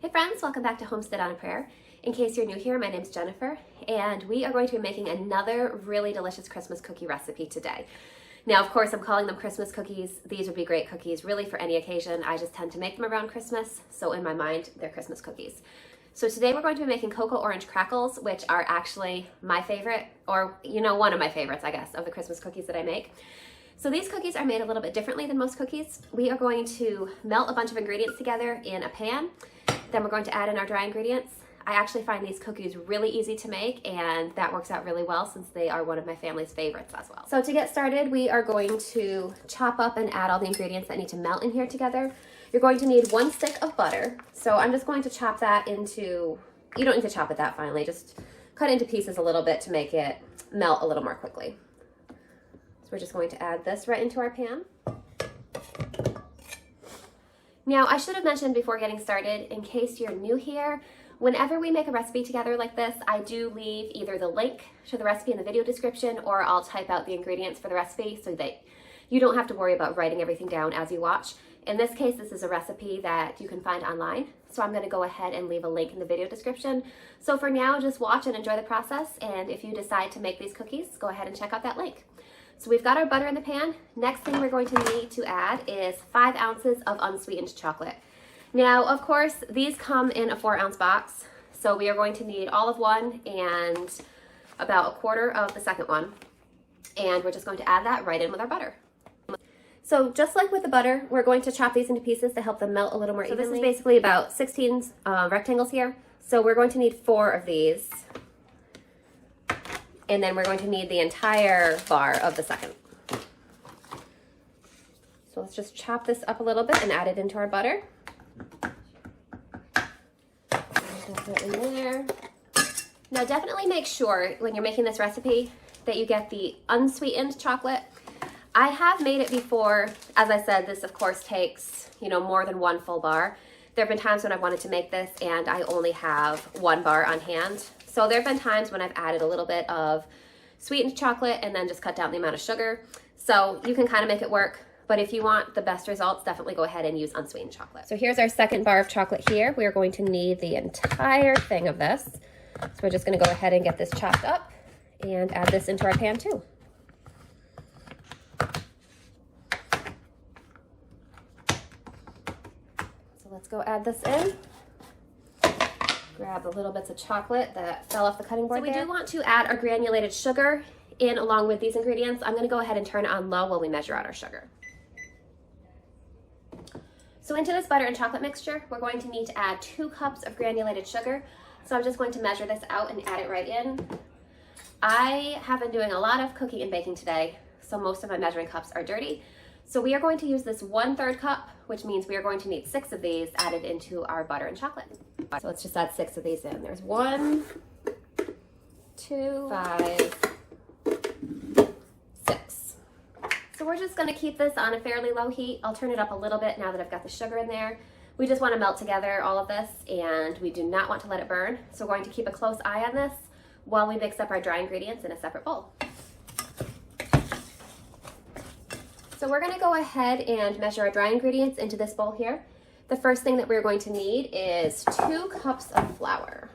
Hey friends, welcome back to Homestead on a Prayer. In case you're new here, my name's Jennifer, and we are going to be making another really delicious Christmas cookie recipe today. Now, of course, I'm calling them Christmas cookies. These would be great cookies really for any occasion. I just tend to make them around Christmas, so in my mind, they're Christmas cookies. So today we're going to be making cocoa orange crackles, which are actually my favorite, or one of my favorites, I guess, of the Christmas cookies that I make. So these cookies are made a little bit differently than most cookies. We are going to melt a bunch of ingredients together in a pan. Then we're going to add in our dry ingredients. I actually find these cookies really easy to make, and that works out really well since they are one of my family's favorites as well. So to get started, we are going to chop up and add all the ingredients that need to melt in here together. You're going to need 1 stick of butter. So I'm just going to chop that into, you don't need to chop it that finely, just cut into pieces a little bit to make it melt a little more quickly. So we're just going to add this right into our pan. Now, I should have mentioned before getting started, in case you're new here, whenever we make a recipe together like this, I do leave either the link to the recipe in the video description, or I'll type out the ingredients for the recipe so that you don't have to worry about writing everything down as you watch. In this case, this is a recipe that you can find online, so I'm going to go ahead and leave a link in the video description. So for now, just watch and enjoy the process, and if you decide to make these cookies, go ahead and check out that link. So we've got our butter in the pan. Next thing we're going to need to add is 5 ounces of unsweetened chocolate. Now, of course, these come in a 4-ounce box, so we are going to need all of one and about 1/4 of the second one. And we're just going to add that right in with our butter. So just like with the butter, we're going to chop these into pieces to help them melt a little more evenly. This is basically about 16 rectangles here. So we're going to need 4 of these. And then we're going to need the entire bar of the second. So let's just chop this up a little bit and add it into our butter. Put it in there. Now definitely make sure when you're making this recipe that you get the unsweetened chocolate. I have made it before. As I said, this of course takes, more than 1 full bar. There have been times when I've wanted to make this and I only have 1 bar on hand. So there have been times when I've added a little bit of sweetened chocolate and then just cut down the amount of sugar. So you can kind of make it work, but if you want the best results, definitely go ahead and use unsweetened chocolate. So here's our second bar of chocolate here. We are going to need the entire thing of this. So we're just gonna go ahead and get this chopped up and add this into our pan too. So let's go add this in. Grab the little bits of chocolate that fell off the cutting board. So we do want to add our granulated sugar in along with these ingredients. I'm going to go ahead and turn it on low while we measure out our sugar. So into this butter and chocolate mixture, we're going to need to add 2 cups of granulated sugar. So I'm just going to measure this out and add it right in. I have been doing a lot of cooking and baking today, so most of my measuring cups are dirty. So we are going to use this 1/3 cup, which means we are going to need 6 of these added into our butter and chocolate. So let's just add 6 of these in. There's 1, 2, 5, 6. So we're just gonna keep this on a fairly low heat. I'll turn it up a little bit now that I've got the sugar in there. We just wanna melt together all of this, and we do not want to let it burn. So we're going to keep a close eye on this while we mix up our dry ingredients in a separate bowl. So we're gonna go ahead and measure our dry ingredients into this bowl here. The first thing that we're going to need is 2 cups of flour.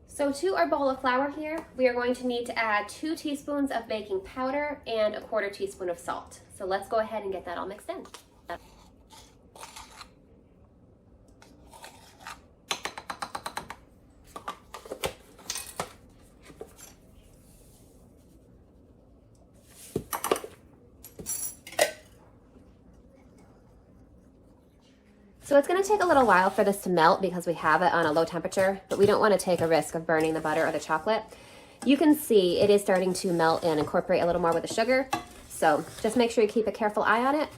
So to our bowl of flour here, we are going to need to add 2 teaspoons of baking powder and 1/4 teaspoon of salt. So let's go ahead and get that all mixed in. So it's going to take a little while for this to melt because we have it on a low temperature, but we don't want to take a risk of burning the butter or the chocolate. You can see it is starting to melt and incorporate a little more with the sugar. So just make sure you keep a careful eye on it.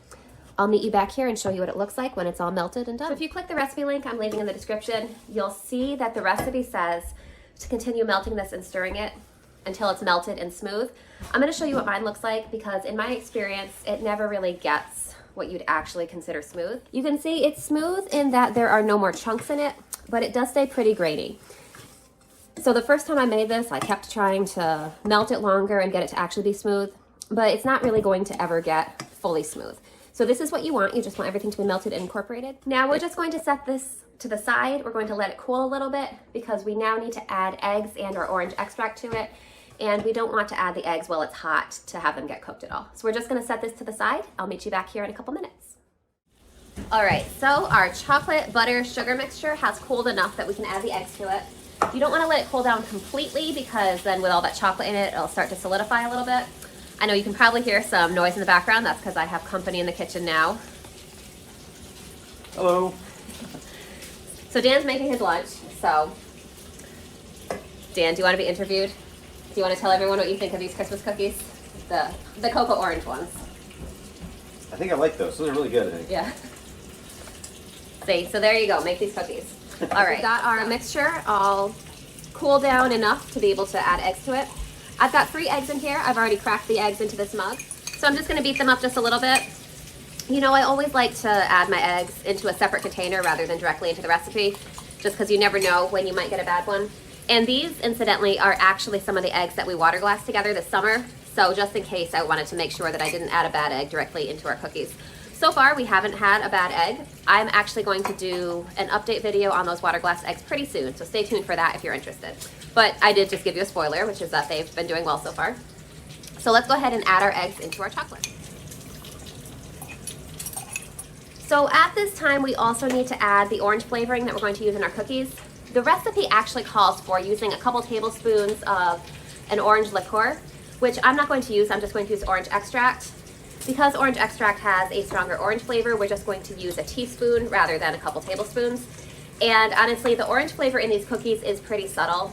I'll meet you back here and show you what it looks like when it's all melted and done. So if you click the recipe link I'm leaving in the description, you'll see that the recipe says to continue melting this and stirring it until it's melted and smooth. I'm going to show you what mine looks like because in my experience, it never really gets what you'd actually consider smooth. You can see it's smooth in that there are no more chunks in it, but it does stay pretty grainy. So the first time I made this, I kept trying to melt it longer and get it to actually be smooth, but it's not really going to ever get fully smooth. So this is what you want. You just want everything to be melted and incorporated. Now we're just going to set this to the side. We're going to let it cool a little bit because we now need to add eggs and our orange extract to it. And we don't want to add the eggs while it's hot to have them get cooked at all. So we're just going to set this to the side. I'll meet you back here in a couple minutes. All right, so our chocolate butter sugar mixture has cooled enough that we can add the eggs to it. You don't want to let it cool down completely because then with all that chocolate in it, it'll start to solidify a little bit. I know you can probably hear some noise in the background. That's because I have company in the kitchen now. Hello. So Dan's making his lunch. So Dan, do you want to be interviewed? Do you want to tell everyone what you think of these Christmas cookies? The cocoa orange ones. I think I like those. Those are really good, I think. Yeah. See, so there you go. Make these cookies. All right. We've got our mixture all cooled down enough to be able to add eggs to it. I've got 3 eggs in here. I've already cracked the eggs into this mug. So I'm just going to beat them up just a little bit. You know, I always like to add my eggs into a separate container rather than directly into the recipe, just because you never know when you might get a bad one. And these, incidentally, are actually some of the eggs that we water glassed together this summer. So just in case, I wanted to make sure that I didn't add a bad egg directly into our cookies. So far, we haven't had a bad egg. I'm actually going to do an update video on those water glass eggs pretty soon, so stay tuned for that if you're interested. But I did just give you a spoiler, which is that they've been doing well so far. So let's go ahead and add our eggs into our chocolate. So at this time, we also need to add the orange flavoring that we're going to use in our cookies. The recipe actually calls for using a couple tablespoons of an orange liqueur, which I'm not going to use. I'm just going to use orange extract. Because orange extract has a stronger orange flavor, we're just going to use a teaspoon rather than a couple tablespoons. And honestly, the orange flavor in these cookies is pretty subtle.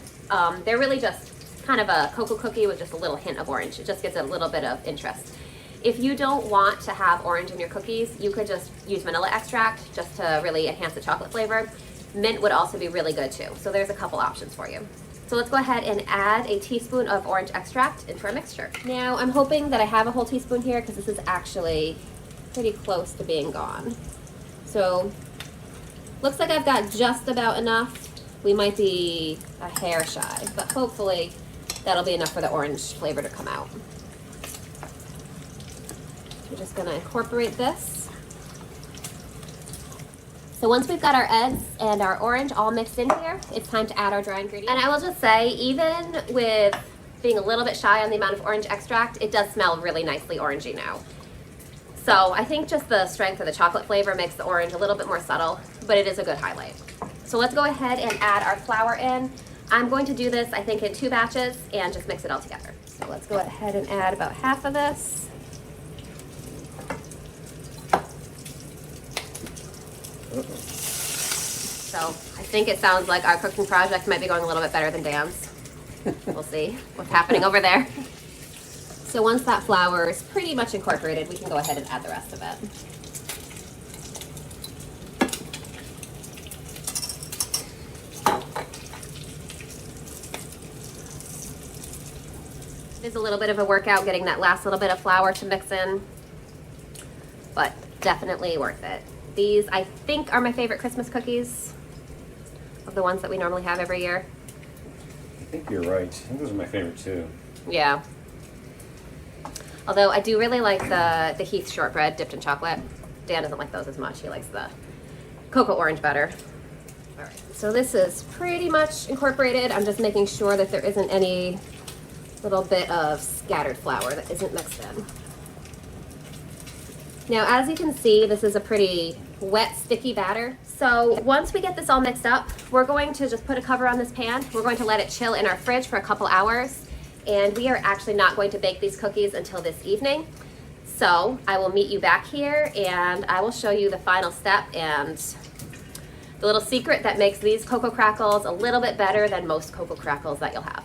They're really just kind of a cocoa cookie with just a little hint of orange. It just gives it a little bit of interest. If you don't want to have orange in your cookies, you could just use vanilla extract just to really enhance the chocolate flavor. Mint would also be really good too. So there's a couple options for you. So let's go ahead and add a teaspoon of orange extract into our mixture. Now I'm hoping that I have a whole teaspoon here because this is actually pretty close to being gone. So looks like I've got just about enough. We might be a hair shy, but hopefully that'll be enough for the orange flavor to come out. We're just gonna incorporate this. So once we've got our eggs and our orange all mixed in here, it's time to add our dry ingredients. And I will just say, even with being a little bit shy on the amount of orange extract, it does smell really nicely orangey now. So I think just the strength of the chocolate flavor makes the orange a little bit more subtle, but it is a good highlight. So let's go ahead and add our flour in. I'm going to do this, I think, in 2 batches and just mix it all together. So let's go ahead and add about half of this. So I think it sounds like our cooking project might be going a little bit better than Dan's. We'll see what's happening over there. So once that flour is pretty much incorporated, we can go ahead and add the rest of it. It is a little bit of a workout getting that last little bit of flour to mix in, but definitely worth it. These, I think, are my favorite Christmas cookies of the ones that we normally have every year. I think you're right. I think those are my favorite too. Yeah. Although I do really like the Heath shortbread dipped in chocolate. Dan doesn't like those as much. He likes the cocoa orange better. All right. So this is pretty much incorporated. I'm just making sure that there isn't any little bit of scattered flour that isn't mixed in. Now, as you can see, this is a pretty wet, sticky batter. So once we get this all mixed up, we're going to just put a cover on this pan. We're going to let it chill in our fridge for a couple hours. And we are actually not going to bake these cookies until this evening. So I will meet you back here and I will show you the final step and the little secret that makes these Cocoa Crackles a little bit better than most Cocoa Crackles that you'll have.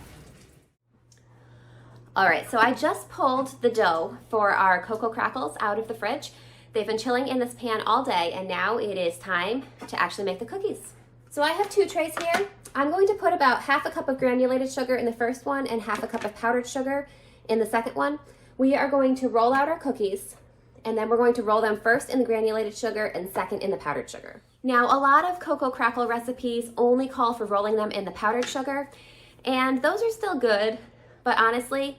All right, so I just pulled the dough for our Cocoa Crackles out of the fridge. They've been chilling in this pan all day, and now it is time to actually make the cookies. So I have 2 trays here. I'm going to put about half a cup of granulated sugar in the first one and half a cup of powdered sugar in the second one. We are going to roll out our cookies, and then we're going to roll them first in the granulated sugar and second in the powdered sugar. Now, a lot of Cocoa Crackle recipes only call for rolling them in the powdered sugar. And those are still good, but honestly,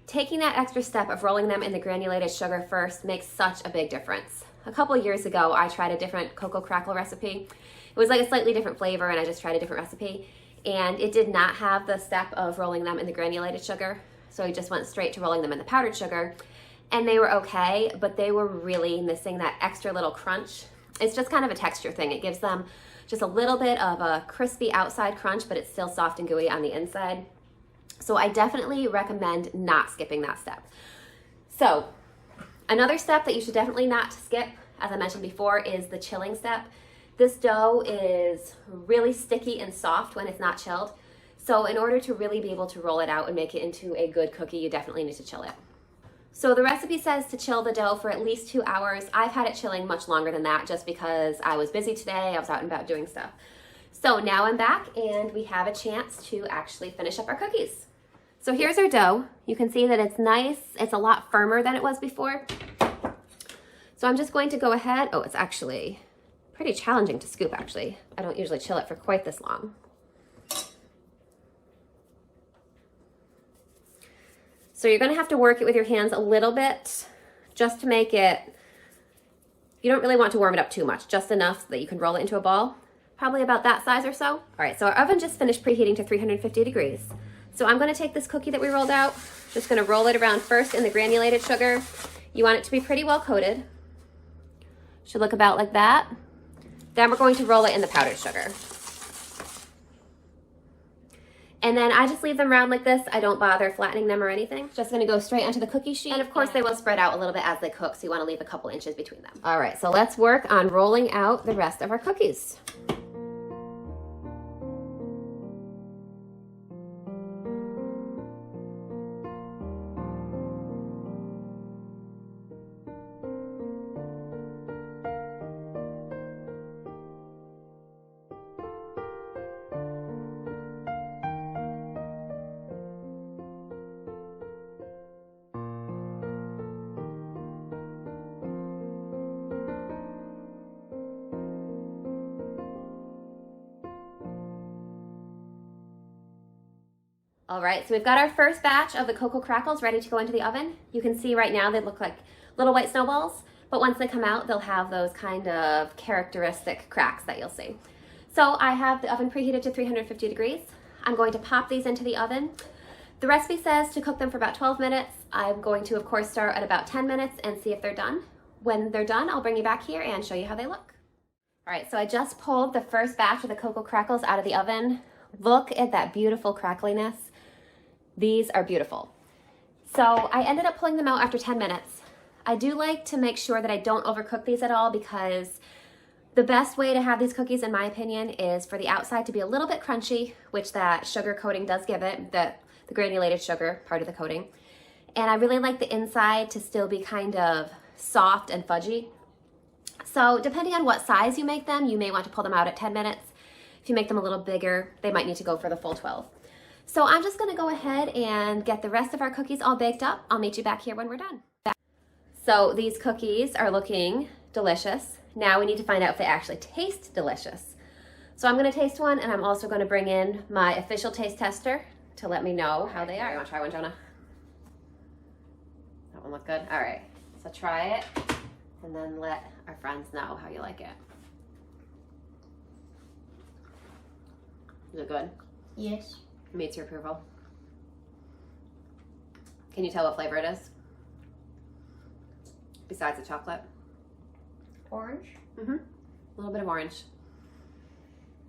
taking that extra step of rolling them in the granulated sugar first makes such a big difference. A couple years ago, I tried a different cocoa crackle recipe. It was like a slightly different flavor, and I just tried a different recipe, and it did not have the step of rolling them in the granulated sugar, so I just went straight to rolling them in the powdered sugar, and they were okay, but they were really missing that extra little crunch. It's just kind of a texture thing. It gives them just a little bit of a crispy outside crunch, but it's still soft and gooey on the inside. So I definitely recommend not skipping that step. So another step that you should definitely not skip, as I mentioned before, is the chilling step. This dough is really sticky and soft when it's not chilled. So in order to really be able to roll it out and make it into a good cookie, you definitely need to chill it. So the recipe says to chill the dough for at least 2 hours. I've had it chilling much longer than that just because I was busy today. I was out and about doing stuff. So now I'm back and we have a chance to actually finish up our cookies. So here's our dough. You can see that it's nice. It's a lot firmer than it was before. So I'm just going to go ahead. Oh, it's actually pretty challenging to scoop actually. I don't usually chill it for quite this long. So you're gonna have to work it with your hands a little bit just to make it, you don't really want to warm it up too much, just enough so that you can roll it into a ball, probably about that size or so. All right, so our oven just finished preheating to 350 degrees. So I'm gonna take this cookie that we rolled out, just gonna roll it around first in the granulated sugar. You want it to be pretty well coated. Should look about like that. Then we're going to roll it in the powdered sugar. And then I just leave them round like this. I don't bother flattening them or anything. Just gonna go straight onto the cookie sheet. And of course they will spread out a little bit as they cook, so you wanna leave a couple inches between them. All right, so let's work on rolling out the rest of our cookies. All right, so we've got our first batch of the Cocoa Crackles ready to go into the oven. You can see right now they look like little white snowballs, but once they come out, they'll have those kind of characteristic cracks that you'll see. So I have the oven preheated to 350 degrees. I'm going to pop these into the oven. The recipe says to cook them for about 12 minutes. I'm going to, of course, start at about 10 minutes and see if they're done. When they're done, I'll bring you back here and show you how they look. All right, so I just pulled the first batch of the Cocoa Crackles out of the oven. Look at that beautiful crackliness. These are beautiful. So I ended up pulling them out after 10 minutes. I do like to make sure that I don't overcook these at all because the best way to have these cookies, in my opinion, is for the outside to be a little bit crunchy, which that sugar coating does give it, the granulated sugar part of the coating. And I really like the inside to still be kind of soft and fudgy. So depending on what size you make them, you may want to pull them out at 10 minutes. If you make them a little bigger, they might need to go for the full 12. So I'm just gonna go ahead and get the rest of our cookies all baked up. I'll meet you back here when we're done. So these cookies are looking delicious. Now we need to find out if they actually taste delicious. So I'm gonna taste one, and I'm also gonna bring in my official taste tester to let me know how they are. You wanna try one, Jonah? That one look good? All right, so try it, and then let our friends know how you like it. Is it good? Yes. Meets your approval. Can you tell what flavor it is? Besides the chocolate? Orange? Mm-hmm. A little bit of orange.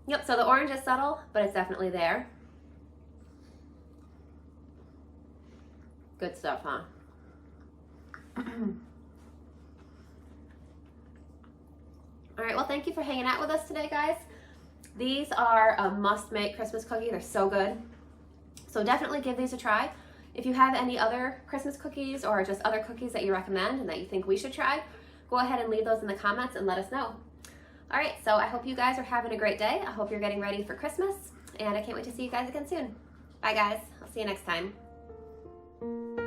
Yep, so the orange is subtle, but it's definitely there. Good stuff, huh? All right, well, thank you for hanging out with us today, guys. These are a must-make Christmas cookie. They're so good. So definitely give these a try. If you have any other Christmas cookies or just other cookies that you recommend and that you think we should try, go ahead and leave those in the comments and let us know. All right, so I hope you guys are having a great day. I hope you're getting ready for Christmas, and I can't wait to see you guys again soon. Bye, guys. I'll see you next time.